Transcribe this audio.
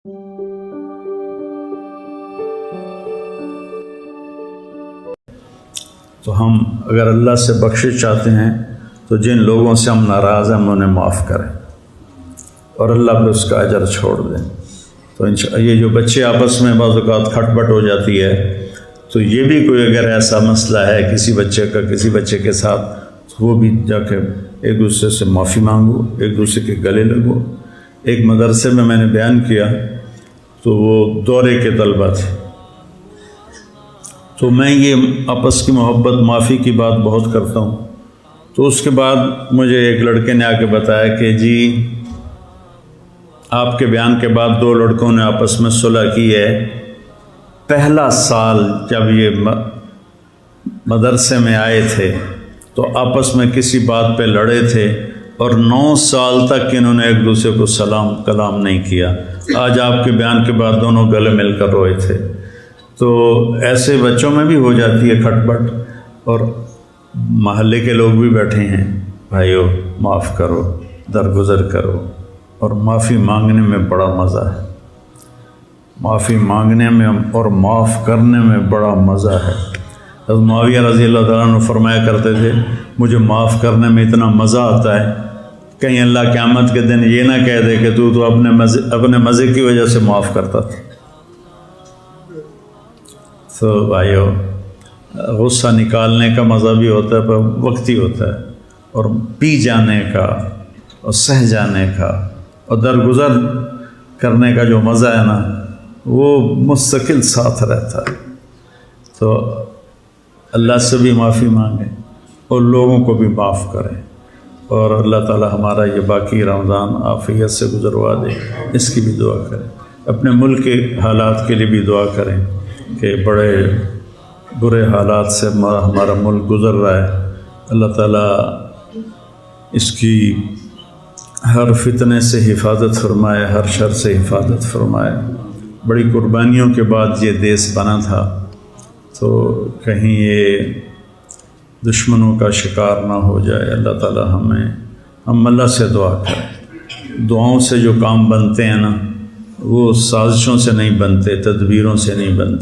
تو ہم اگر اللہ سے بخشش چاہتے ہیں تو جن لوگوں سے ہم ناراض ہیں ہم انہیں معاف کریں اور اللہ پہ اس کا اجر چھوڑ دیں۔ تو یہ جو بچے آپس میں بعض اوقات کھٹ پٹ ہو جاتی ہے، تو یہ بھی کوئی اگر ایسا مسئلہ ہے کسی بچے کا کسی بچے کے ساتھ، تو وہ بھی جا کے ایک دوسرے سے معافی مانگو، ایک دوسرے کے گلے لگو۔ ایک مدرسے میں نے بیان کیا تو وہ دورے کے طلبہ تھے، تو میں یہ آپس کی محبت معافی کی بات بہت کرتا ہوں۔ تو اس کے بعد مجھے ایک لڑکے نے آ کے بتایا کہ جی آپ کے بیان کے بعد 2 لڑکوں نے آپس میں صلح کی ہے۔ پہلا سال جب یہ مدرسے میں آئے تھے تو آپس میں کسی بات پہ لڑے تھے اور 9 سال تک انہوں نے ایک دوسرے کو سلام کلام نہیں کیا۔ آج آپ کے بیان کے بعد دونوں گلے مل کر روئے تھے۔ تو ایسے بچوں میں بھی ہو جاتی ہے کھٹ پٹ، اور محلے کے لوگ بھی بیٹھے ہیں، بھائیو معاف کرو، درگزر کرو، اور معافی مانگنے میں بڑا مزہ ہے۔ معافی مانگنے میں اور معاف کرنے میں بڑا مزہ ہے۔ حضرت معاویہ رضی اللہ تعالیٰ عنہ فرمایا کرتے تھے مجھے معاف کرنے میں اتنا مزہ آتا ہے، کہیں اللہ قیامت کے دن یہ نہ کہہ دے کہ تو اپنے مزے کی وجہ سے معاف کرتا تھا۔ تو بھائیو غصہ نکالنے کا مزہ بھی ہوتا ہے پر وقتی ہوتا ہے، اور پی جانے کا اور سہ جانے کا اور درگزر کرنے کا جو مزہ ہے نا وہ مستقل ساتھ رہتا ہے۔ تو اللہ سے بھی معافی مانگیں اور لوگوں کو بھی معاف کریں، اور اللہ تعالی ہمارا یہ باقی رمضان عافیت سے گزروا دے، اس کی بھی دعا کریں۔ اپنے ملک کے حالات کے لیے بھی دعا کریں کہ بڑے برے حالات سے ہمارا ملک گزر رہا ہے۔ اللہ تعالیٰ اس کی ہر فتنے سے حفاظت فرمائے، ہر شر سے حفاظت فرمائے۔ بڑی قربانیوں کے بعد یہ دیس بنا تھا، تو کہیں یہ دشمنوں کا شکار نہ ہو جائے۔ اللہ تعالیٰ ہم اللہ سے دعا کریں۔ دعاؤں سے جو کام بنتے ہیں نا وہ سازشوں سے نہیں بنتے، تدبیروں سے نہیں بنتے۔